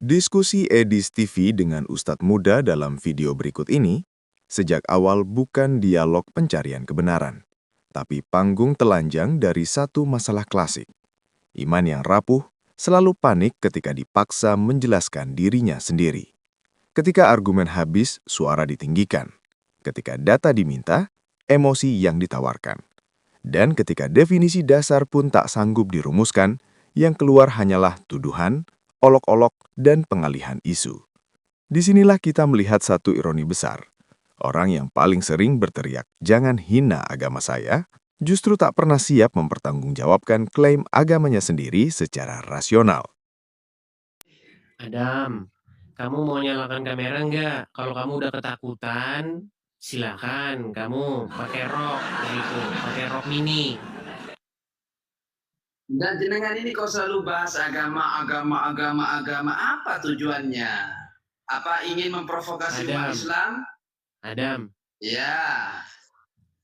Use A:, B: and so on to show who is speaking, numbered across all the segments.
A: Diskusi Edis TV dengan Ustadz Muda dalam video berikut ini, sejak awal bukan dialog pencarian kebenaran, tapi panggung telanjang dari satu masalah klasik. Iman yang rapuh selalu panik ketika dipaksa menjelaskan dirinya sendiri. Ketika argumen habis, suara ditinggikan. Ketika data diminta, emosi yang ditawarkan. Dan ketika definisi dasar pun tak sanggup dirumuskan, yang keluar hanyalah tuduhan, olok-olok, dan pengalihan isu. Disinilah kita melihat satu ironi besar. Orang yang paling sering berteriak, "Jangan hina agama saya," justru tak pernah siap mempertanggungjawabkan klaim agamanya sendiri secara rasional.
B: Adam, kamu mau nyalakan kamera nggak? Kalau kamu udah ketakutan, silakan kamu pakai rok gitu, pakai rok mini.
C: Dan jenengan ini kok selalu bahas agama, apa tujuannya? Apa ingin memprovokasi umat Islam?
B: Adam,
C: Ya.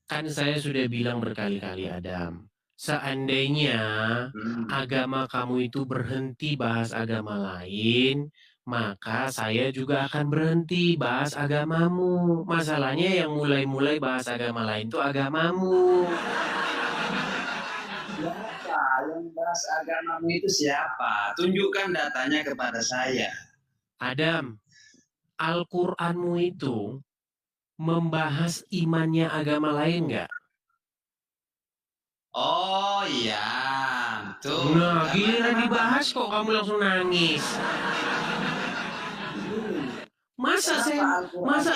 B: kan saya sudah bilang berkali-kali Adam, seandainya agama kamu itu berhenti bahas agama lain, maka saya juga akan berhenti bahas agamamu. Masalahnya yang mulai-mulai bahas agama lain itu agamamu.
C: Siapa yang bahas agamamu itu siapa? Tunjukkan datanya kepada saya.
B: Adam, Al-Qur'anmu itu membahas imannya agama lain nggak?
C: Oh iya, tuh.
B: Nah, giliran dibahas kok kamu langsung nangis. Masa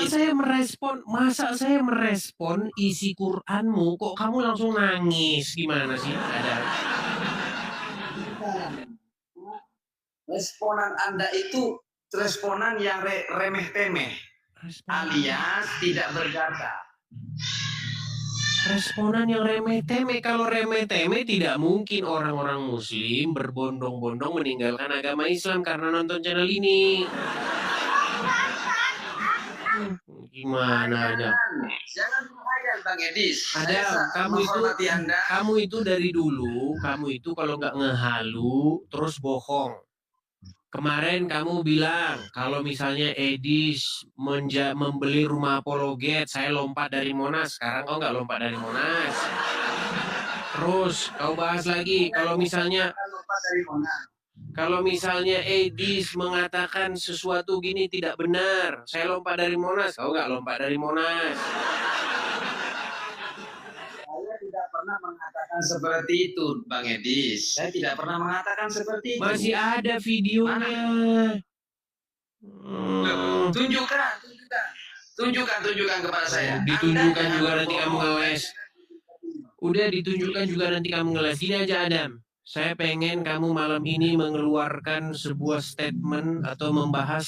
B: saya merespon isi Qur'anmu kok kamu langsung nangis? Gimana sih? Ada.
C: Responan Anda itu responan yang remeh-temeh, alias tidak berdata.
B: Responan yang remeh-temeh. Kalau remeh-temeh tidak mungkin orang-orang muslim berbondong-bondong meninggalkan agama Islam karena nonton channel ini. Gimana ada?
C: Jangan menghayal Bang Edis.
B: Ada, kamu itu dari dulu, kamu itu kalau nggak ngehalu, terus bohong. Kemarin kamu bilang, kalau misalnya Edis membeli rumah Apologet, saya lompat dari Monas. Sekarang kau nggak lompat dari Monas. Terus, kau bahas lagi, kalau misalnya Edis mengatakan sesuatu gini tidak benar, saya lompat dari Monas. Kau nggak lompat dari Monas.
C: Saya tidak pernah mengatakan seperti itu, Bang Edis. Saya tidak pernah mengatakan seperti itu.
B: Masih ada videonya.
C: Tunjukkan kepada saya.
B: Ditunjukkan juga nanti kamu ngeles. Udah ditunjukkan juga nanti kamu ngeles. Ini aja Adam. Saya pengen kamu malam ini mengeluarkan sebuah statement atau membahas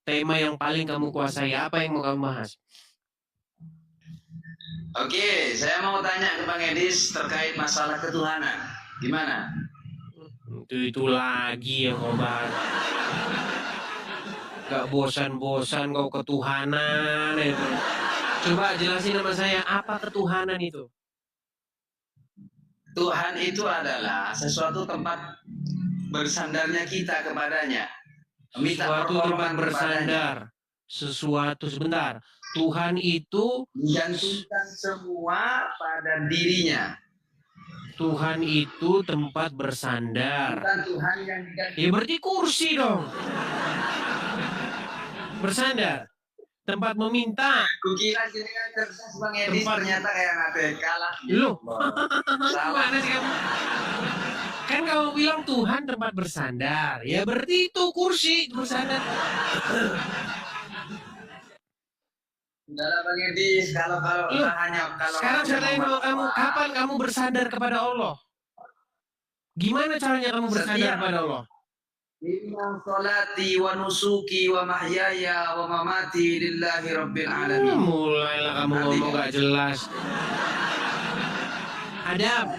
B: tema yang paling kamu kuasai. Apa yang mau kamu bahas?
C: Oke, saya mau tanya ke Bang Edis terkait masalah ketuhanan. Gimana?
B: Itu lagi yang kau bahas. Gak bosan-bosan kau ketuhanan itu. Coba jelasin sama saya, apa ketuhanan itu?
C: Tuhan itu adalah sesuatu tempat bersandarnya kita kepadanya.
B: Suatu tempat bersandar. Sesuatu sebentar. Tuhan itu
C: menggantungkan semua pada dirinya.
B: Tuhan itu tempat bersandar.
C: Bukan Tuhan yang digantungkan.
B: Ya berarti kursi dong. Bersandar. Tempat meminta.
C: Kukira jenengan cerdas Bang Edis, ternyata kayak ngate kalah.
B: Loh.
C: Salah
B: sih kamu? Kan kamu bilang Tuhan tempat bersandar. Ya berarti itu kursi bersandar.
C: Udah Bang Edis, kalau
B: sekarang saya tanya sama kamu, kapan kamu bersandar kepada Allah? Gimana caranya kamu bersandar kepada Allah?
C: Inna salati wa nusuki wa mahyaya wa mamati lillahi rabbil alamin.
B: Mulailah kamu ngomong gak jelas. Adam,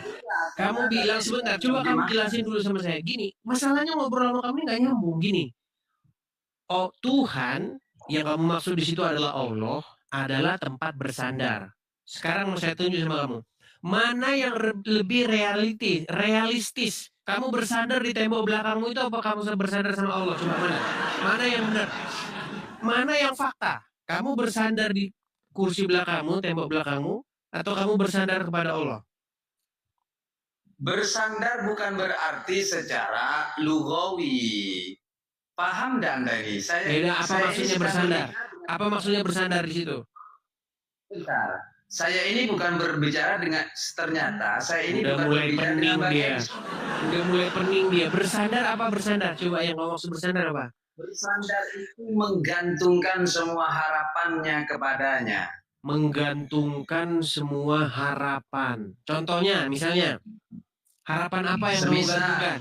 B: kamu bilang sebentar, coba kamu jelasin dulu sama saya. Gini, masalahnya ngobrol sama kamu ini gak nyambung. Gini, oh Tuhan yang kamu maksud di situ adalah Allah, adalah tempat bersandar. Sekarang mau saya tunjuk sama kamu. Mana yang lebih realistis? Kamu bersandar di tembok belakangmu itu apa kamu bersandar sama Allah? Coba mana? Mana yang benar? Mana yang fakta? Kamu bersandar di kursi belakangmu, tembok belakangmu, atau kamu bersandar kepada Allah?
C: Bersandar bukan berarti secara lugawi. Paham dan dari saya.
B: Beda, apa
C: saya
B: maksudnya
C: ini
B: bersandar?
C: sedang
B: Apa maksudnya bersandar di situ?
C: Bentar. Saya ini bukan berbicara dengan ternyata saya ini
B: Udah
C: bukan
B: mulai
C: berbicara
B: pening
C: dengan Bang
B: dia.
C: Edi.
B: Udah mulai pening dia. Bersandar apa bersandar? Coba yang ngomong bersandar apa?
C: Bersandar itu menggantungkan semua harapannya kepadanya.
B: Menggantungkan semua harapan. Contohnya, misalnya, harapan apa yang kamu
C: Semisal
B: gantungkan?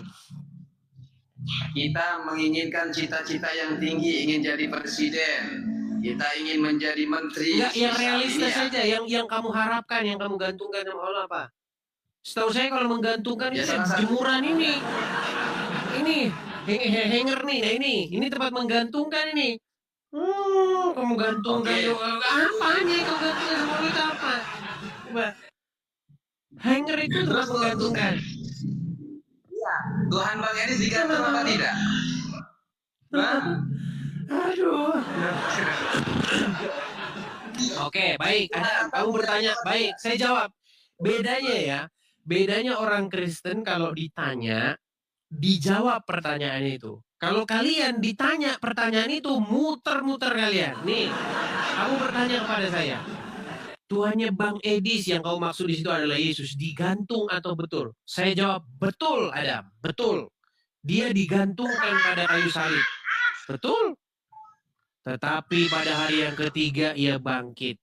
C: kita menginginkan cita-cita yang tinggi, ingin jadi presiden, kita ingin menjadi menteri.
B: Enggak, yang
C: misal
B: realistis
C: ini ya.
B: saja, yang kamu harapkan, yang kamu gantungkan sama Allah apa? Setahu saya kalau menggantungkan
C: Ya,
B: itu
C: salah satu.
B: jemuran ini. Ini hanger nih, nah ini tempat menggantungkan ini. Kamu gantungkan
C: Oke.
B: doa apanya kau gantungkan sama Allah itu apa? Coba. Hanger itu tempat
C: Terus,
B: menggantungkan.
C: Iya, Tuhan Bang Edi digantung apa tidak? Hah?
B: Aduh. Oke, baik. Ada kamu bertanya, baik. Saya jawab. Bedanya orang Kristen kalau ditanya, dijawab pertanyaan itu. Kalau kalian ditanya pertanyaan itu, muter-muter kalian. Nih, kamu bertanya kepada saya. Tuhannya Bang Edis yang kau maksud di situ adalah Yesus. Digantung atau betul? Saya jawab, betul Adam. Betul. Dia digantungkan pada kayu salib. Betul. Tetapi pada hari yang ketiga ia bangkit.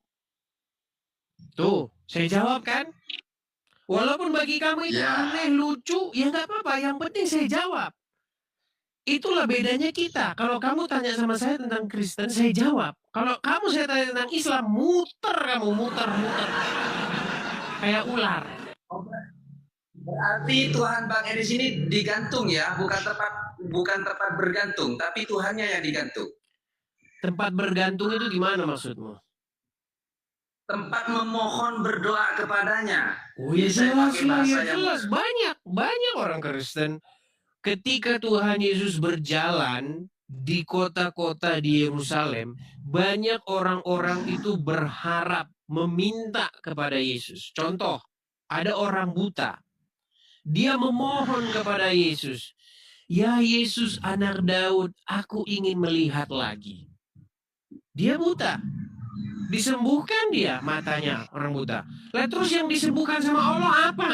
B: Tuh, saya jawab kan? Walaupun bagi kamu itu
C: Ya.
B: aneh, lucu, ya nggak apa-apa. Yang penting saya jawab. Itulah bedanya kita. Kalau kamu tanya sama saya tentang Kristen, saya jawab. Kalau kamu saya tanya tentang Islam, muter kamu, muter. Kayak ular.
C: Berarti Tuhan Bang Edi sini digantung ya, bukan tempat bergantung, tapi Tuhannya yang digantung.
B: Tempat bergantung itu gimana maksudmu?
C: Tempat memohon berdoa kepadanya.
B: Oh ya
C: Saya
B: jelas
C: pakai
B: lah,
C: bahasa
B: ya
C: yang
B: jelas. Banyak orang Kristen. Ketika Tuhan Yesus berjalan di kota-kota di Yerusalem, banyak orang-orang itu berharap meminta kepada Yesus. Contoh, ada orang buta. Dia memohon kepada Yesus. Ya Yesus anak Daud, aku ingin melihat lagi. Dia buta. Disembuhkan dia matanya orang buta. Lah terus yang disembuhkan sama Allah apa?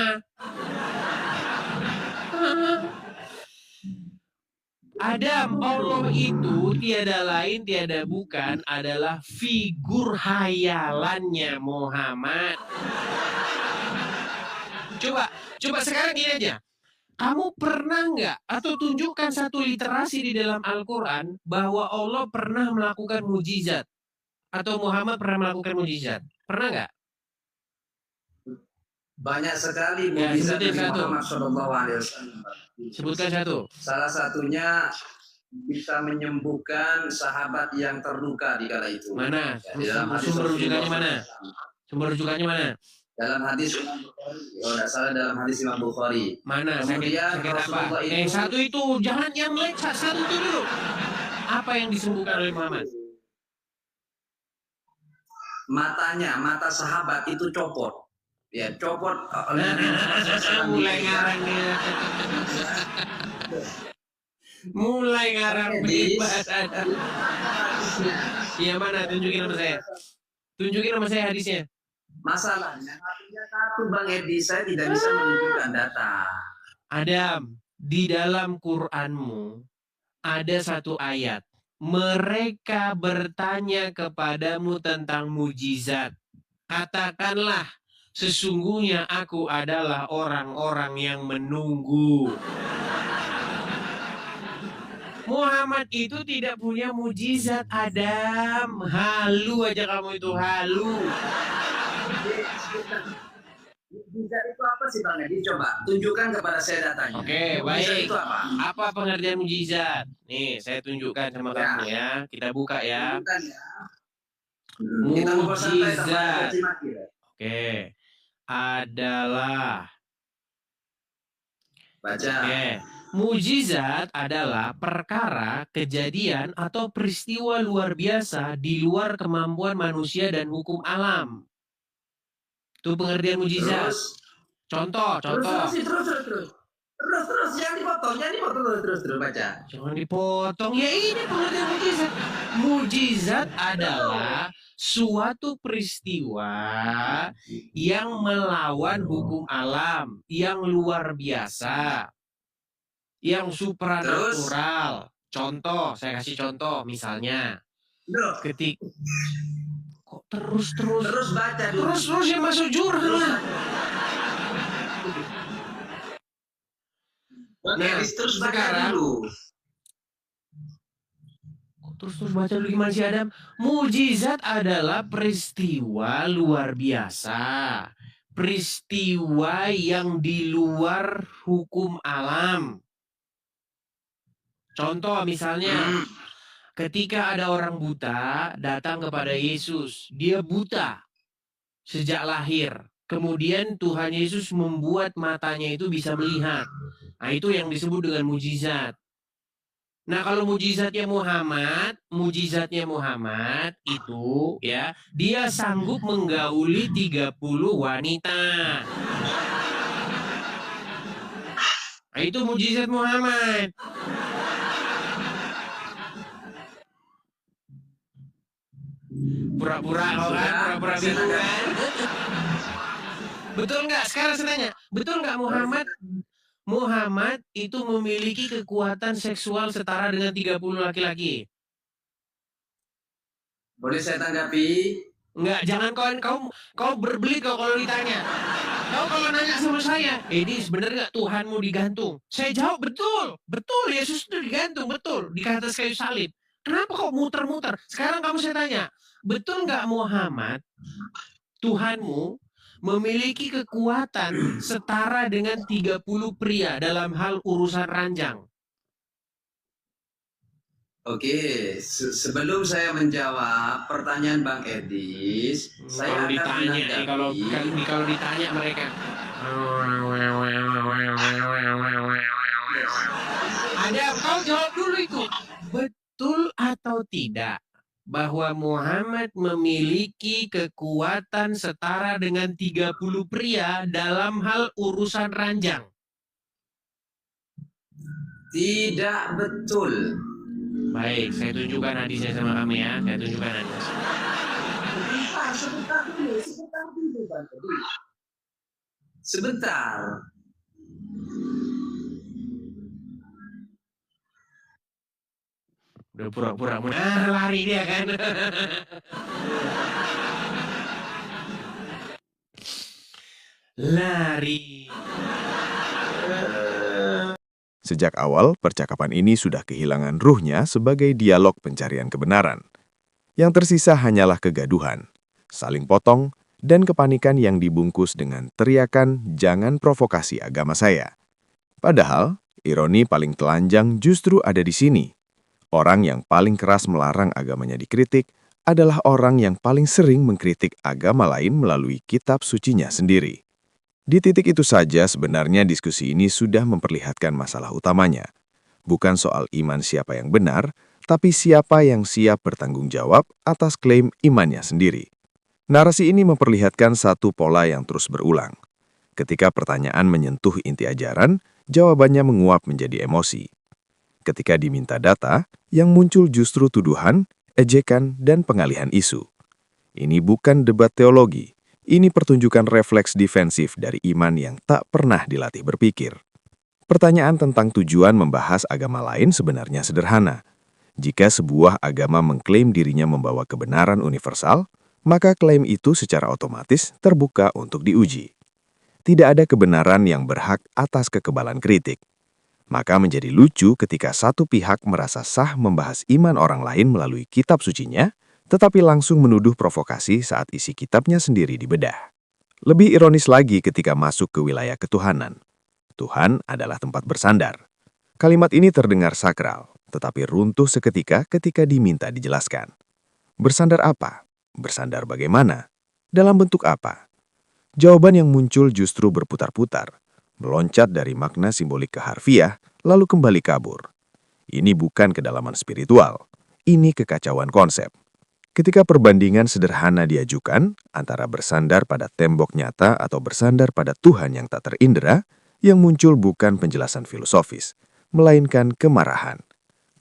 B: Adam, Allah itu tiada lain, tiada bukan adalah figur hayalannya Muhammad. Coba sekarang gini aja. Kamu pernah nggak atau tunjukkan satu literasi di dalam Al-Quran bahwa Allah pernah melakukan mujizat atau Muhammad pernah melakukan mujizat? Pernah nggak?
C: banyak sekali
B: Ya,
C: mujizat
B: sebutin
C: Nabi
B: satu.
C: Muhammad SAW.
B: Sebutkan satu.
C: Salah satunya bisa menyembuhkan sahabat yang terluka di kala itu.
B: Mana?
C: Ya, di dalam hadis
B: Sumber rujukannya
C: Rasulullah
B: mana?
C: SAW.
B: Sumber rujukannya mana?
C: Dalam hadis Imam Bukhari. Oh, tidak salah dalam hadis Imam Bukhari.
B: Mana?
C: Kemudian
B: Sakit apa?
C: Rasulullah itu-
B: Satu itu jangan yang lain, satu itu dulu. Apa yang disembuhkan oleh Muhammad?
C: Mata sahabat itu copot. Ya, copot oleh Nabi Muhammad SAW.
B: Mulai ngarang dia. Mulai ngarang beribadah. Iya mana? Tunjukin sama saya. Tunjukin sama saya hadisnya.
C: Masalahnya artinya satu Bang Edi, saya tidak bisa menunjukkan data.
B: Adam, di dalam Qur'anmu ada satu ayat. Mereka bertanya kepadamu tentang mujizat. Katakanlah, sesungguhnya aku adalah orang-orang yang menunggu. Muhammad itu tidak punya mujizat, Adam. Halu aja kamu itu, halu.
C: Mujizat itu apa sih Bang Edi? Coba tunjukkan kepada saya datanya.
B: Oke,
C: Mujizat
B: baik.
C: itu apa?
B: Apa pengertian mujizat? Nih, saya tunjukkan sama kamu ya. Kita buka ya.
C: Tunjukkan ya. Kita ngobrol santai tanpa
B: Mujizat.
C: caci maki ya.
B: Oke. Adalah
C: Baca.
B: Oke. Mujizat adalah perkara, kejadian, atau peristiwa luar biasa di luar kemampuan manusia dan hukum alam. Itu pengertian mujizat.
C: Terus,
B: Contoh.
C: terus, jangan dipotong, terus, baca.
B: Jangan dipotong. Ya ini pengertian mujizat. Mujizat adalah suatu peristiwa yang melawan hukum alam, yang luar biasa, yang supranatural. Contoh, saya kasih contoh, misalnya
C: Loh,
B: kok terus
C: baca dulu.
B: terus yang masuk jurang lah.
C: Nah, terus baca
B: sekarang
C: dulu.
B: Terus baca dulu gimana sih Adam? Mujizat adalah peristiwa luar biasa. Peristiwa yang di luar hukum alam. Contoh misalnya, ketika ada orang buta datang kepada Yesus. Dia buta sejak lahir. Kemudian Tuhan Yesus membuat matanya itu bisa melihat. Nah itu yang disebut dengan mujizat. Nah, kalau mujizatnya Muhammad itu ya, dia sanggup menggauli 30 wanita. Nah, itu mujizat Muhammad. Pura-pura kau kan, pura-pura bingung kan? Betul nggak? Sekarang saya tanya, betul nggak Muhammad itu memiliki kekuatan seksual setara dengan 30 laki-laki?
C: Boleh saya tanggapi?
B: Enggak, jangan kau berbelit kalau ditanya. Kau kalau nanya sama saya, ini sebenarnya nggak Tuhanmu digantung? Saya jawab betul Yesus itu digantung, betul di atas kayu salib. Kenapa kau muter-muter? Sekarang saya tanya, betul nggak Muhammad, Tuhanmu memiliki kekuatan setara dengan 30 pria dalam hal urusan ranjang?
C: Oke, sebelum saya menjawab pertanyaan Bang Edis, saya
B: Kalau ditanya, kalau ditanya mereka, ada kau jawab dulu itu, betul atau tidak bahwa Muhammad memiliki kekuatan setara dengan 30 pria dalam hal urusan ranjang?
C: Tidak betul.
B: Baik, saya tunjukkan hadisnya sama kami ya. Saya tunjukkan hadisnya.
C: Sebentar.
B: Udah pura-pura lari dia kan. Lari.
A: Sejak awal, percakapan ini sudah kehilangan ruhnya sebagai dialog pencarian kebenaran. Yang tersisa hanyalah kegaduhan, saling potong, dan kepanikan yang dibungkus dengan teriakan "jangan provokasi agama saya". Padahal, ironi paling telanjang justru ada di sini. Orang yang paling keras melarang agamanya dikritik adalah orang yang paling sering mengkritik agama lain melalui kitab sucinya sendiri. Di titik itu saja sebenarnya diskusi ini sudah memperlihatkan masalah utamanya. Bukan soal iman siapa yang benar, tapi siapa yang siap bertanggung jawab atas klaim imannya sendiri. Narasi ini memperlihatkan satu pola yang terus berulang. Ketika pertanyaan menyentuh inti ajaran, jawabannya menguap menjadi emosi. Ketika diminta data, yang muncul justru tuduhan, ejekan, dan pengalihan isu. Ini bukan debat teologi. Ini pertunjukan refleks defensif dari iman yang tak pernah dilatih berpikir. Pertanyaan tentang tujuan membahas agama lain sebenarnya sederhana. Jika sebuah agama mengklaim dirinya membawa kebenaran universal, maka klaim itu secara otomatis terbuka untuk diuji. Tidak ada kebenaran yang berhak atas kekebalan kritik. Maka menjadi lucu ketika satu pihak merasa sah membahas iman orang lain melalui kitab sucinya, tetapi langsung menuduh provokasi saat isi kitabnya sendiri dibedah. Lebih ironis lagi ketika masuk ke wilayah ketuhanan. Tuhan adalah tempat bersandar. Kalimat ini terdengar sakral, tetapi runtuh seketika ketika diminta dijelaskan. Bersandar apa? Bersandar bagaimana? Dalam bentuk apa? Jawaban yang muncul justru berputar-putar. meloncat dari makna simbolik ke harfiah, lalu kembali kabur. Ini bukan kedalaman spiritual, ini kekacauan konsep. Ketika perbandingan sederhana diajukan antara bersandar pada tembok nyata atau bersandar pada Tuhan yang tak terindera, yang muncul bukan penjelasan filosofis, melainkan kemarahan.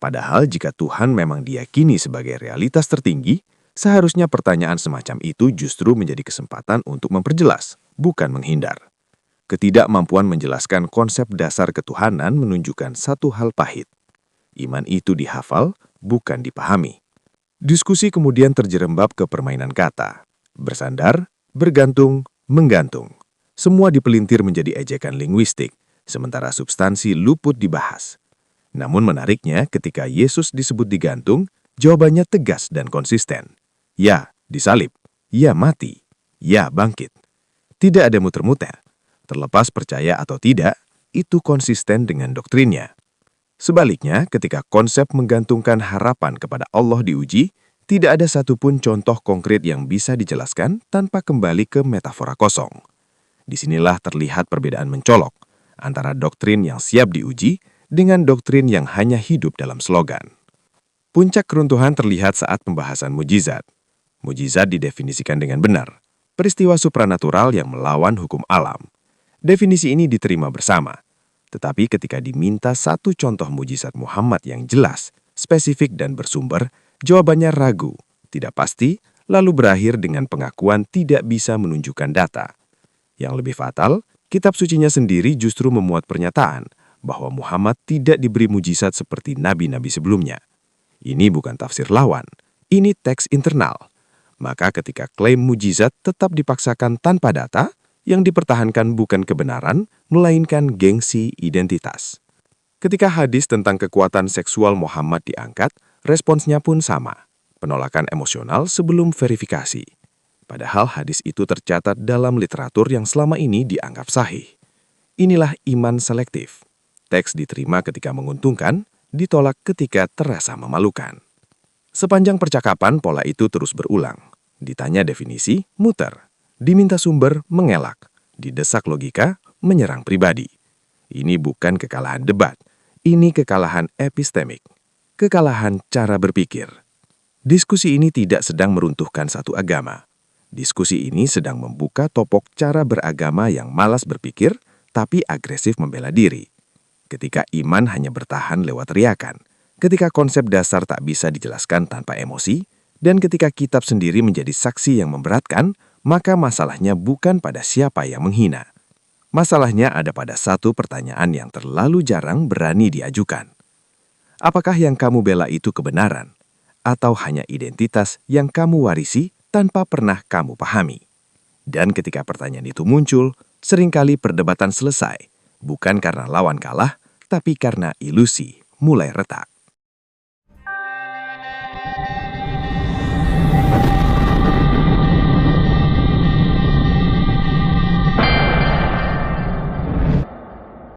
A: Padahal jika Tuhan memang diyakini sebagai realitas tertinggi, seharusnya pertanyaan semacam itu justru menjadi kesempatan untuk memperjelas, bukan menghindar. Ketidakmampuan menjelaskan konsep dasar ketuhanan menunjukkan satu hal pahit. Iman itu dihafal, bukan dipahami. Diskusi kemudian terjerembab ke permainan kata. Bersandar, bergantung, menggantung. Semua dipelintir menjadi ejekan linguistik, sementara substansi luput dibahas. Namun menariknya ketika Yesus disebut digantung, jawabannya tegas dan konsisten. Ya, disalib. Ya, mati. Ya, bangkit. Tidak ada muter-muter. Terlepas percaya atau tidak, itu konsisten dengan doktrinnya. Sebaliknya, ketika konsep menggantungkan harapan kepada Allah diuji, tidak ada satupun contoh konkret yang bisa dijelaskan tanpa kembali ke metafora kosong. Disinilah terlihat perbedaan mencolok antara doktrin yang siap diuji dengan doktrin yang hanya hidup dalam slogan. Puncak keruntuhan terlihat saat pembahasan mujizat. Mujizat didefinisikan dengan benar, peristiwa supranatural yang melawan hukum alam. Definisi ini diterima bersama. Tetapi ketika diminta satu contoh mujizat Muhammad yang jelas, spesifik dan bersumber, jawabannya ragu, tidak pasti, lalu berakhir dengan pengakuan tidak bisa menunjukkan data. Yang lebih fatal, kitab sucinya sendiri justru memuat pernyataan bahwa Muhammad tidak diberi mujizat seperti nabi-nabi sebelumnya. Ini bukan tafsir lawan, ini teks internal. Maka ketika klaim mujizat tetap dipaksakan tanpa data, yang dipertahankan bukan kebenaran, melainkan gengsi identitas. Ketika hadis tentang kekuatan seksual Muhammad diangkat, responsnya pun sama, penolakan emosional sebelum verifikasi. Padahal hadis itu tercatat dalam literatur yang selama ini dianggap sahih. Inilah iman selektif. Teks diterima ketika menguntungkan, ditolak ketika terasa memalukan. Sepanjang percakapan, pola itu terus berulang. Ditanya definisi, muter. Diminta sumber, mengelak. Didesak logika, menyerang pribadi. Ini bukan kekalahan debat. Ini kekalahan epistemik. Kekalahan cara berpikir. Diskusi ini tidak sedang meruntuhkan satu agama. Diskusi ini sedang membuka topok cara beragama yang malas berpikir, tapi agresif membela diri. Ketika iman hanya bertahan lewat teriakan, ketika konsep dasar tak bisa dijelaskan tanpa emosi, dan ketika kitab sendiri menjadi saksi yang memberatkan, maka masalahnya bukan pada siapa yang menghina. Masalahnya ada pada satu pertanyaan yang terlalu jarang berani diajukan. Apakah yang kamu bela itu kebenaran? Atau hanya identitas yang kamu warisi tanpa pernah kamu pahami? Dan ketika pertanyaan itu muncul, seringkali perdebatan selesai, bukan karena lawan kalah, tapi karena ilusi mulai retak.